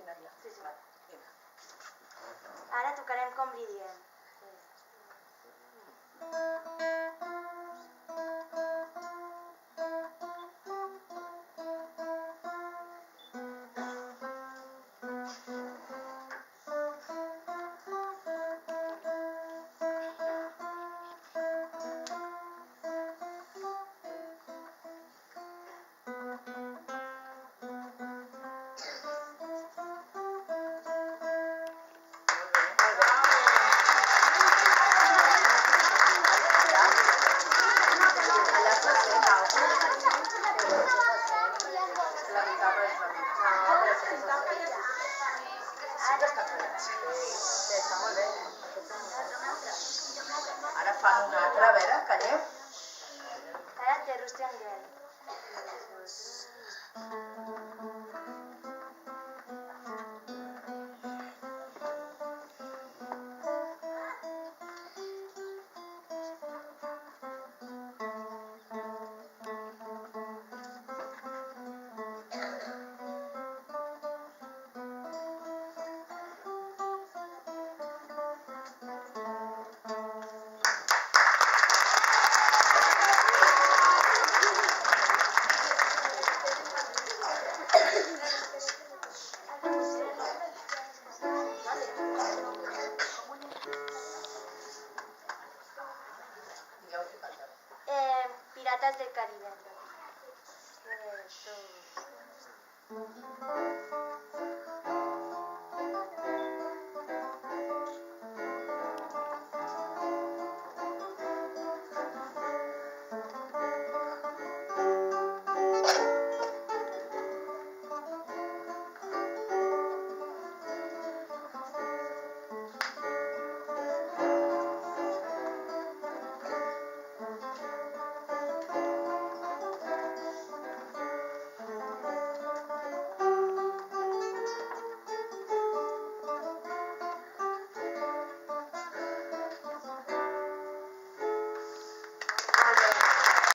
Sinèria. Sí, sí. Vinga. Ara tocarem com li diem. Ara fan una altra, a veure, calleu. Ara de Rustiangel. Piratas del Caribe. 3, 2, 1.